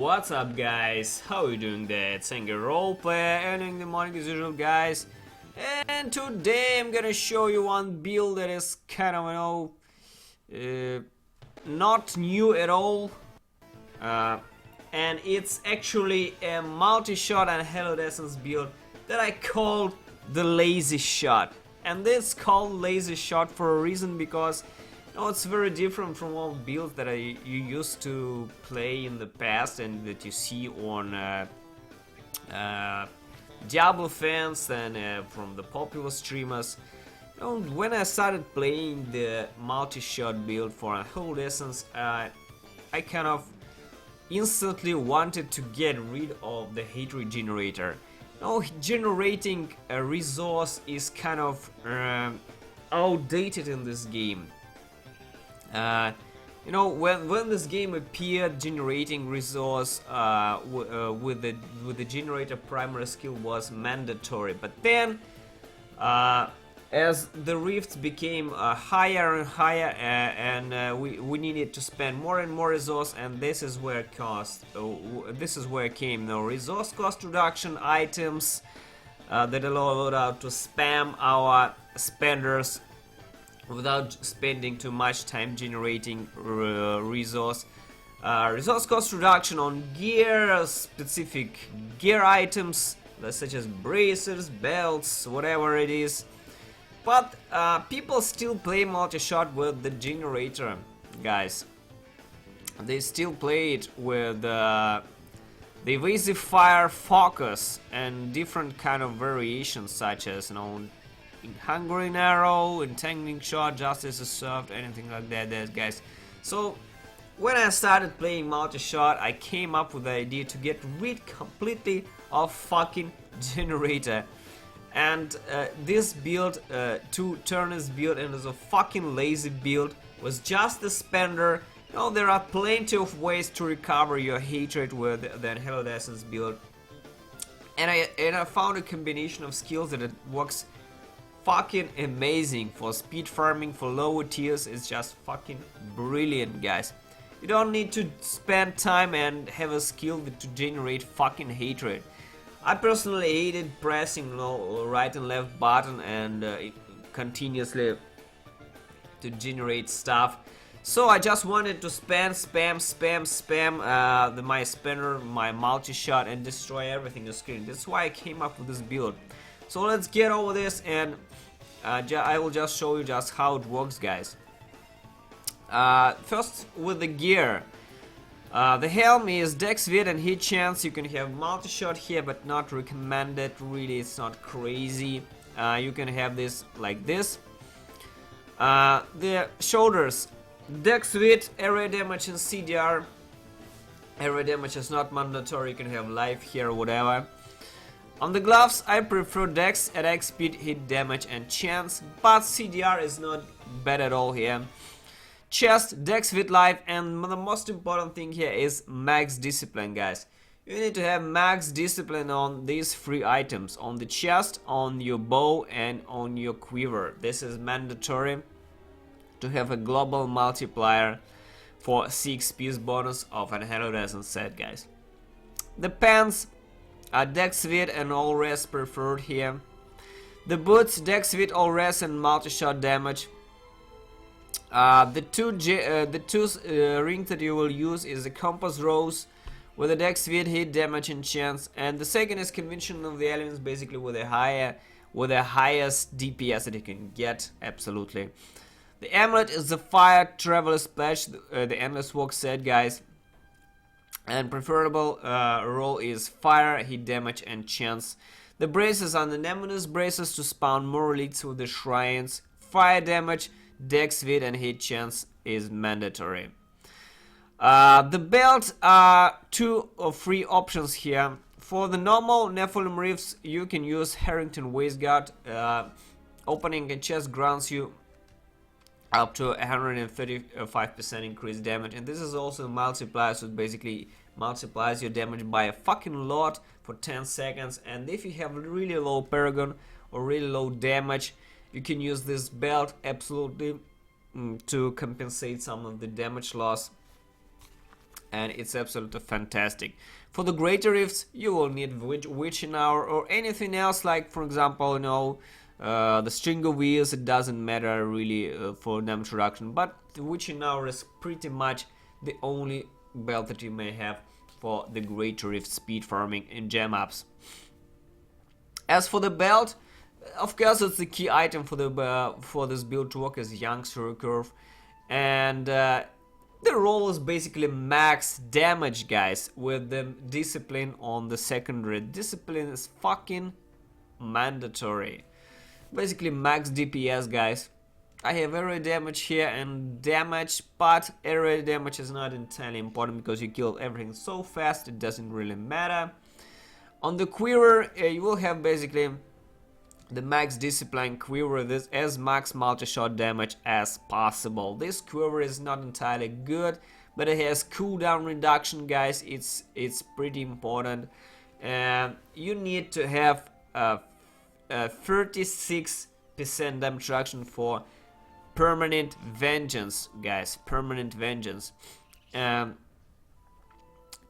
What's up guys, how are you doing there? It's Anger Roleplay, earning the morning as usual guys. And today I'm gonna show you one build that is kind of, not new at all. And it's actually a multi-shot and hallucination build that I called the LAZYShot. And this called LAZYShot for a reason because it's very different from all builds that you used to play in the past and that you see on Diablo fans and from the popular streamers. When I started playing the multi-shot build for a whole essence, I kind of instantly wanted to get rid of the hatred generator. Generating a resource is kind of outdated in this game. When this game appeared, generating resource with the generator primary skill was mandatory. But then, as the rifts became higher and higher, and we needed to spend more and more resource, and this is where it came. Now, resource cost reduction items that allow us to spam our spenders without spending too much time generating resource cost reduction on gear, specific gear items such as bracers, belts, whatever it is. But people still play multi-shot with the generator, guys. They still play it with the evasive fire, focus, and different kind of variations such as Hungering Arrow, Entangling Shot, Justice is Served, anything like that, guys. So when I started playing multi-shot, I came up with the idea to get rid completely of fucking generator. And this build, to turn this build into a fucking lazy build, was just the spender. There are plenty of ways to recover your hatred with the hallucination build. And I found a combination of skills that it works fucking amazing for speed farming, for lower tiers. It's just fucking brilliant, guys. You don't need to spend time and have a skill to generate fucking hatred. I personally hated pressing right and left button and continuously to generate stuff. So I just wanted to spam my spinner, my multi-shot, and destroy everything on the screen. That's why I came up with this build. So let's get over this, and I will just show you just how it works, guys. First, with the gear. The helm is dex width and hit chance. You can have multi-shot here, but not recommended. Really, it's not crazy. You can have this like this. The shoulders, dex width, area damage, and CDR. Area damage is not mandatory. You can have life here or whatever. On the gloves, I prefer dex, attack speed, hit damage, and chance, but CDR is not bad at all here. Chest, dex with life, and the most important thing here is max discipline, guys. You need to have max discipline on these three items: on the chest, on your bow, and on your quiver. This is mandatory to have a global multiplier for 6 piece bonus of an hallucination set, guys. The pants are dex width and all rest preferred here. The boots, dex width, all rest, and multi-shot damage. The two rings that you will use is the compass rose with a dex width, hit damage, and chance, and the second is convention of the elements, basically with the highest DPS that you can get. Absolutely. The amulet is the fire traveler splash, the endless walk set, guys. And preferable roll is fire, hit damage, and chance. The braces are the Nemesis braces to spawn more elites with the shrines. Fire damage, dex width, and hit chance is mandatory. The belt are 2 or 3 options here. For the normal Nephilim Rifts, you can use Harrington Waistguard. Opening a chest grants you up to 135% increased damage, and this is also a multiplier, so it basically multiplies your damage by a fucking lot for 10 seconds. And if you have really low paragon or really low damage, you can use this belt absolutely to compensate some of the damage loss. and it's absolutely fantastic. For the greater rifts, you will need witching hour or anything else, like for example, the string of wheels. It doesn't matter really for damage reduction, but the witching hour is pretty much the only belt that you may have for the greater rift speed farming in gem ups. As for the belt, of course, it's the key item for this build to work as youngster curve, and the role is basically max damage, guys, with the discipline on the secondary. Discipline is fucking mandatory. Basically max DPS, guys. I have area damage here and damage, but area damage is not entirely important because you kill everything so fast it doesn't really matter. On the quiver, you will have basically the max discipline quiver, this as max multi-shot damage as possible. This quiver is not entirely good, but it has cooldown reduction, guys. It's pretty important. You need to have 36% damage reduction for permanent vengeance, guys. Permanent vengeance.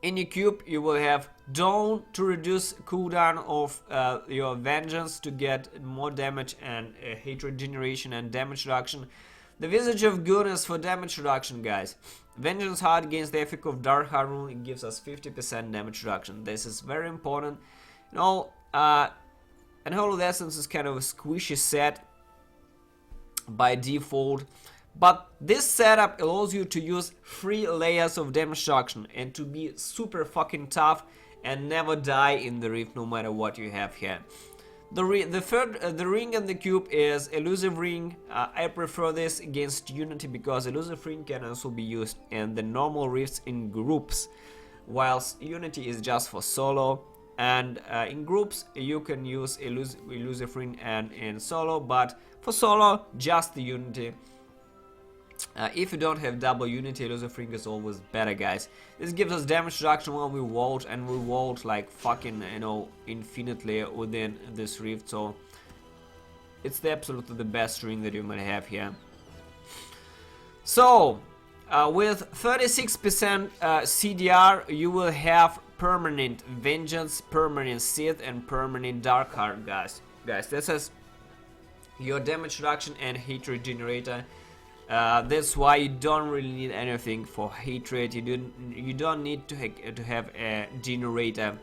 In your cube, you will have Dawn to reduce cooldown of your vengeance to get more damage and hatred generation and damage reduction. The Visage of Goodness for damage reduction, guys. Vengeance Heart against the effect of Dark Heart rune, it gives us 50% damage reduction. This is very important. And Hallowed Essence is kind of a squishy set by default. But this setup allows you to use 3 layers of damage reduction and to be super fucking tough and never die in the rift no matter what you have here. The ring and the cube is elusive ring. I prefer this against Unity because elusive ring can also be used in the normal rifts in groups, whilst Unity is just for solo. And in groups you can use elusive ring and in solo, but for solo just the Unity. If you don't have double Unity, elusive ring is always better, guys. This gives us damage reduction when we vault, and we vault like fucking, infinitely within this rift. So it's absolutely the best ring that you might have here. So with 36% CDR, you will have permanent vengeance, permanent Sith, and permanent Dark Heart, guys. This is your damage reduction and hatred generator. That's why you don't really need anything for hatred. You don't need to have a generator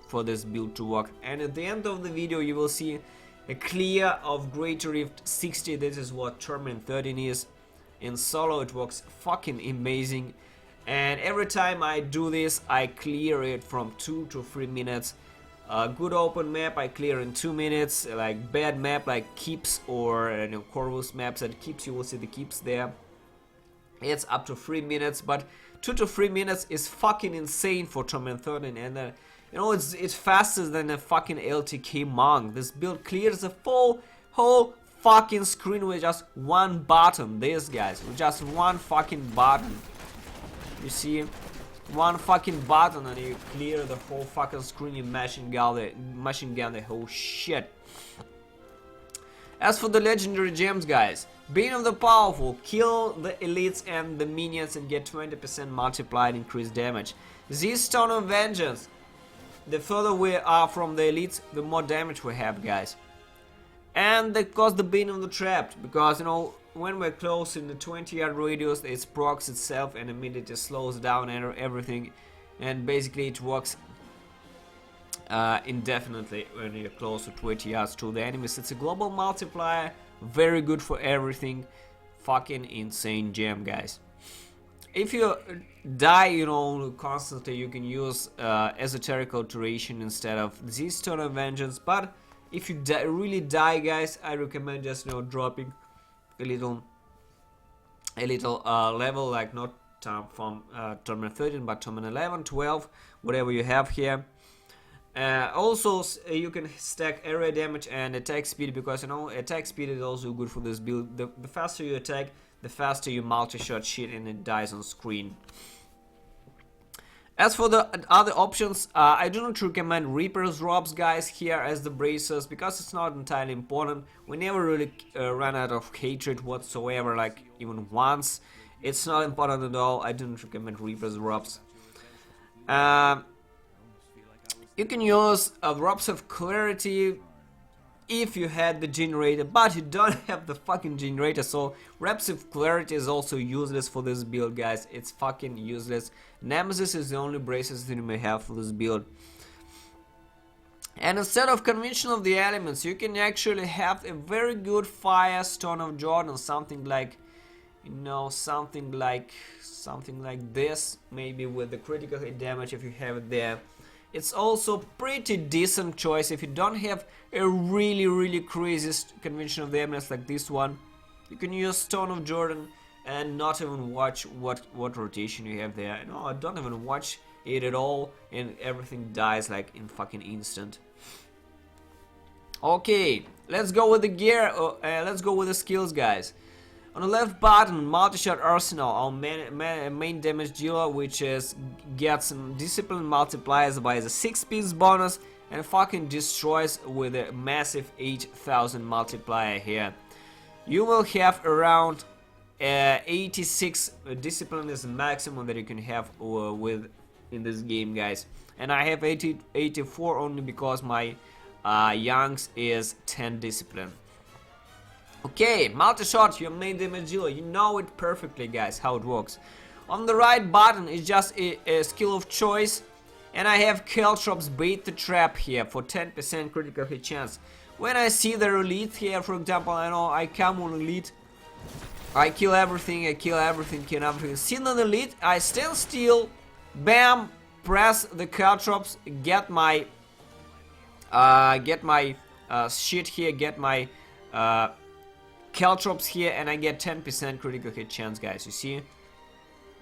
for this build to work. And at the end of the video you will see a clear of Greater Rift 60. This is what T13 is. In solo it works fucking amazing, and every time I do this I clear it from 2 to 3 minutes. Good open map I clear in 2 minutes, like bad map like Keeps or Corvus maps that Keeps, you will see the Keeps there. It's up to 3 minutes, but 2 to 3 minutes is fucking insane for T13, and it's faster than a fucking LTK monk. This build clears the whole fucking screen with just one button. This, guys, with just one fucking button. You see? One fucking button and you clear the whole fucking screen. You machine gun the whole shit. As for the legendary gems, guys, Bane of the Powerful, kill the elites and the minions and get 20% multiplied increased damage. Z Stone of Vengeance, the further we are from the elites, the more damage we have, guys. And they cause the Bane of the Trapped, because when we're close in the 20-yard radius, it procs itself and immediately slows down everything, and basically it works indefinitely when you're close to 20 yards to the enemies. It's a global multiplier, very good for everything. Fucking insane gem, guys. If you die, constantly, you can use Esoteric Alteration instead of Z Stone of Vengeance, but if you really die, guys, I recommend just dropping a little level, like not from tournament 13 but tournament 11, 12, whatever you have here. Also you can stack area damage and attack speed, because attack speed is also good for this build. The faster you attack, the faster you multi-shot shit and it dies on screen. As for the other options, I do not recommend Reaper's drops, guys, here as the bracers, because it's not entirely important. We never really ran out of hatred whatsoever, like even once. It's not important at all. I do not recommend Reaper's drops. You can use drops of clarity if you had the generator, but you don't have the fucking generator, so reps of clarity is also useless for this build, guys. It's fucking useless. Nemesis is the only braces that you may have for this build. And instead of convention of the elements, you can actually have a very good fire, Stone of Jordan, something like, you know, something like this, maybe with the critical hit damage if you have it there. It's also pretty decent choice if you don't have a really crazy convention of the elements like this one. You can use Stone of Jordan and not even watch what rotation you have there. No, I don't even watch it at all, and everything dies like in fucking instant. Okay, let's go with the gear. Let's go with the skills, guys. On the left button, Multishot Arsenal, our main damage dealer, which gets some discipline multipliers by the 6-piece bonus and fucking destroys with a massive 8000 multiplier here. You will have around 86 discipline is the maximum that you can have with in this game, guys. And I have 84 only because my Young's is 10 discipline. Okay, Multishot, your main damage dealer. You know it perfectly, guys, how it works. On the right button is just a skill of choice, and I have Caltrops Bait the Trap here for 10% critical hit chance. When I see the elite here, for example, I know I come on elite, I kill everything, kill everything. See the elite, I stand still, bam, press the Caltrops, get my shit here, get my Caltrops here, and I get 10% critical hit chance, guys. You see?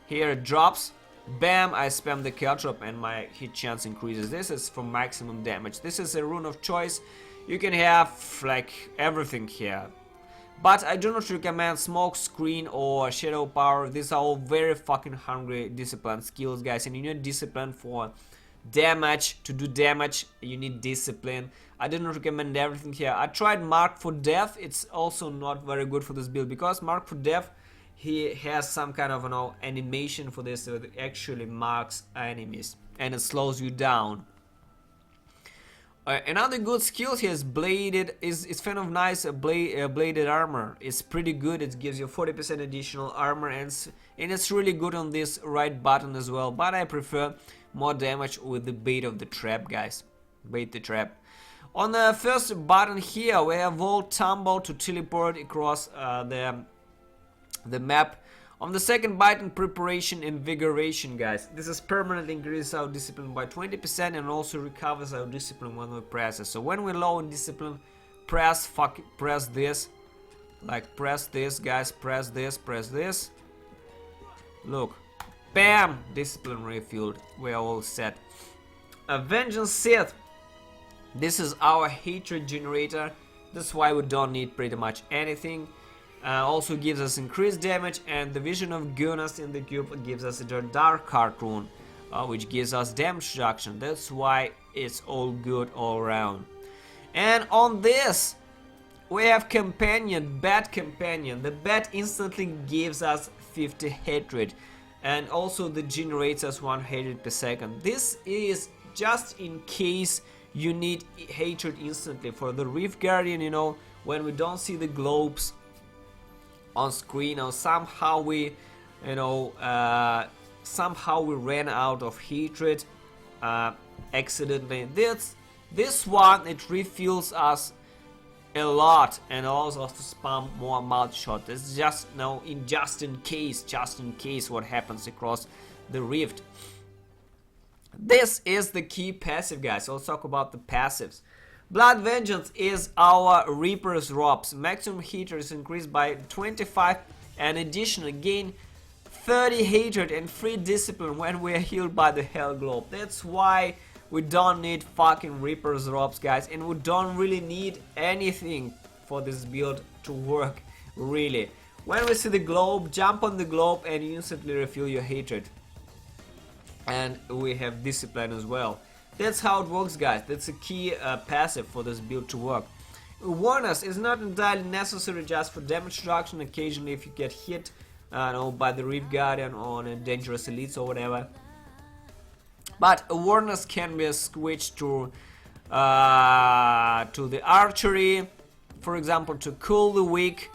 Here it drops. Bam, I spam the Caltrop and my hit chance increases. This is for maximum damage. This is a rune of choice. You can have like everything here. But I do not recommend Smoke Screen or Shadow Power. These are all very fucking hungry discipline skills, guys. And you need discipline for damage. To do damage, you need discipline. I do not recommend everything here. I tried Mark for Death. It's also not very good for this build because Mark for Death, he has some kind of, you know, animation for this, so it actually marks enemies and it slows you down. Another good skill here is bladed. It's kind of nice. Bladed armor. It's pretty good. It gives you 40% additional armor, and it's really good on this right button as well. But I prefer more damage with the bait of the trap, guys. Bait the trap. On the first button here, we have Volt Tumble to teleport across the map. On the second button, Preparation Invigoration, guys. This is permanently increases our discipline by 20% and also recovers our discipline when we press it. So when we're low in discipline, press this. Like press this, guys. Press this. Look. Bam! Discipline refilled. We're all set. Vengeance Sith. This is our hatred generator. That's why we don't need pretty much anything. Also gives us increased damage, and the Vision of Goodness in the cube gives us a Dark Heart rune, which gives us damage reduction. That's why it's all good all around. And on this, we have Companion, Bad Companion. The Bad instantly gives us 50 hatred, and also the generates us 1 hatred per second. This is just in case you need hatred instantly. For the Reef Guardian, you know, when we don't see the globes on screen, or somehow we, you know, somehow we ran out of hatred accidentally. This one, it refills us a lot and allows us to spam more multi-shot. It's just, you know, just in case what happens across the rift. This is the key passive, guys. Let's talk about the passives. Blood Vengeance is our Reaper's Robes. Maximum hatred is increased by 25, and additionally gain 30 hatred and 3 discipline when we are healed by the Hell Globe. That's why we don't need fucking Reaper's Robes, guys, and we don't really need anything for this build to work, really. When we see the globe, jump on the globe and you instantly refill your hatred. And we have discipline as well. That's how it works, guys. That's a key passive for this build to work. Awareness is not entirely necessary just for damage reduction. Occasionally if you get hit by the Reef Guardian or on a dangerous elites or whatever. But awareness can be switched to the archery, for example, to cool the weak,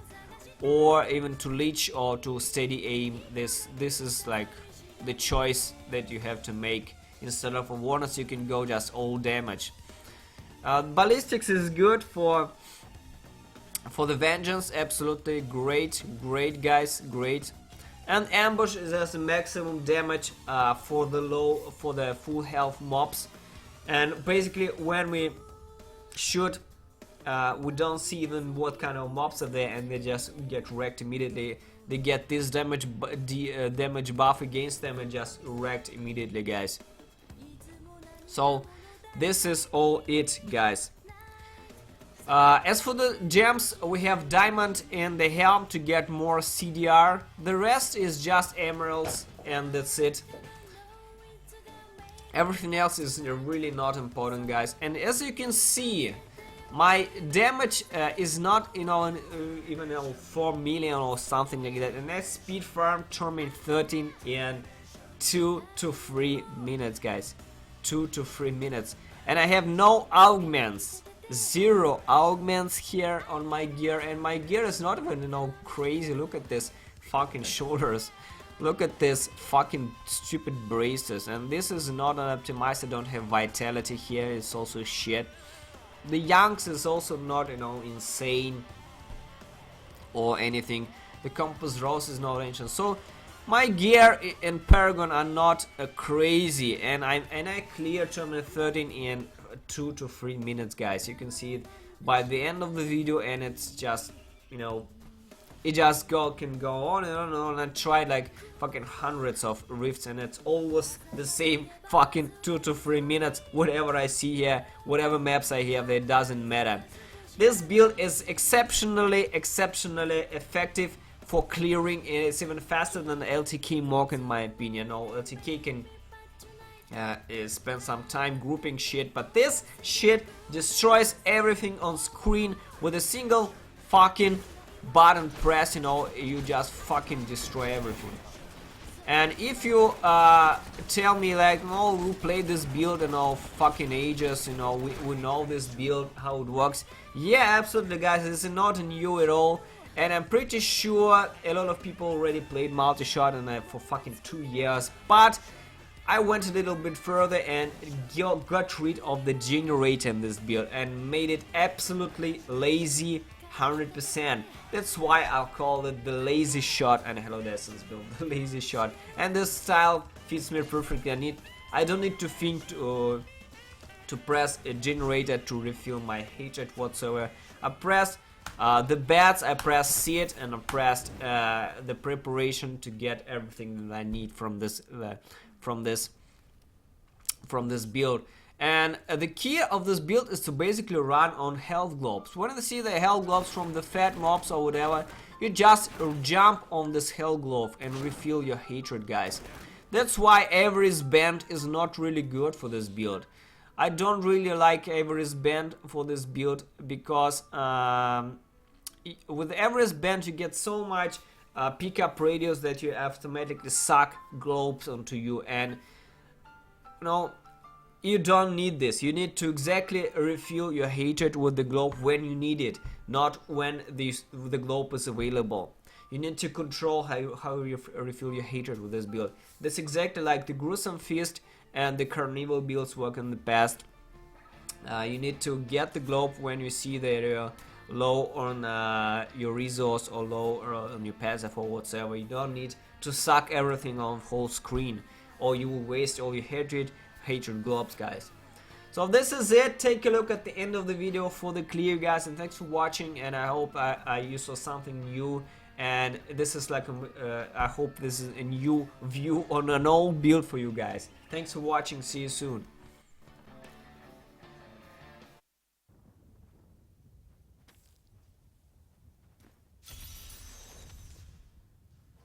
or even to leech or to steady aim. This is like the choice that you have to make. Instead of awareness, you can go just all damage. Ballistics is good for the vengeance, absolutely great guys, great. And ambush is as a maximum damage for the full health mobs. And basically when we shoot, we don't see even what kind of mobs are there, and they just get wrecked immediately. They get this damage buff against them and just wrecked immediately, guys. So this is all it, guys. As for the gems, we have diamond and the helm to get more CDR. The rest is just emeralds, and that's it. Everything else is really not important, guys. And as you can see, my damage is not, even 4 million or something like that. And that's speed farm tournament 13 in 2 to 3 minutes, guys. 2 to 3 minutes. And I have no augments. 0 augments here on my gear, and my gear is not even crazy. Look at this fucking shoulders, look at this fucking stupid braces, and this is not an optimized. I don't have vitality here, it's also shit. The Youngs is also not insane or anything. The compass rose is not ancient, so my gear and Paragon are not crazy, and I clear tournament 13 in 2 to 3 minutes, guys. You can see it by the end of the video, and it's just it just can go on and on and on. I tried like fucking hundreds of rifts, and it's always the same fucking 2 to 3 minutes. Whatever I see here, whatever maps I have, it doesn't matter. This build is exceptionally effective for clearing. It's even faster than LTK Mock, in my opinion. LTK can spend some time grouping shit, but this shit destroys everything on screen with a single fucking button press. You just fucking destroy everything. And if you tell me like, no, we played this build fucking ages, we know this build, how it works. Yeah, absolutely, guys, it's not new at all. And I'm pretty sure a lot of people already played Multishot for fucking 2 years, but I went a little bit further and got rid of the generator in this build and made it absolutely lazy 100%. That's why I'll call it the LAZYShot, and hello, that's this build, the LAZYShot. And this style fits me perfectly. I don't need to think to press a generator to refill my hatred whatsoever. I pressed the bats, I pressed seed, and I pressed the preparation to get everything that I need from this build. And the key of this build is to basically run on health globes. When you see the health globes from the fat mobs or whatever, you just jump on this health globe and refill your hatred, guys. That's why Avery's Band is not really good for this build. I don't really like Avery's Band for this build because with Avery's Band you get so much pickup radius that you automatically suck globes onto you, and you don't need this. You need to exactly refill your hatred with the globe when you need it, not when the globe is available. You need to control how you refill your hatred with this build. That's exactly like the Gruesome Fist and the Carnival builds work in the past. You need to get the globe when you see that you're low on your resource or low on your passive or whatsoever. You don't need to suck everything on whole screen, or you will waste all your hatred globes, guys. So this is it. Take a look at the end of the video for the clear, guys, and thanks for watching, and I hope you saw something new. And this is like I hope this is a new view on an old build for you guys. Thanks for watching. See you soon.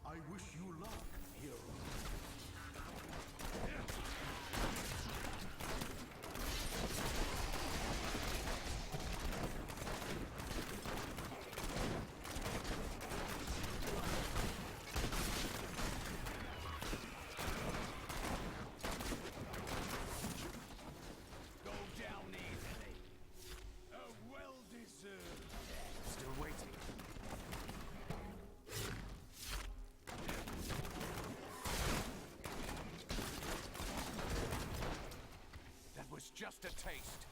I wish you luck, hero. just a taste.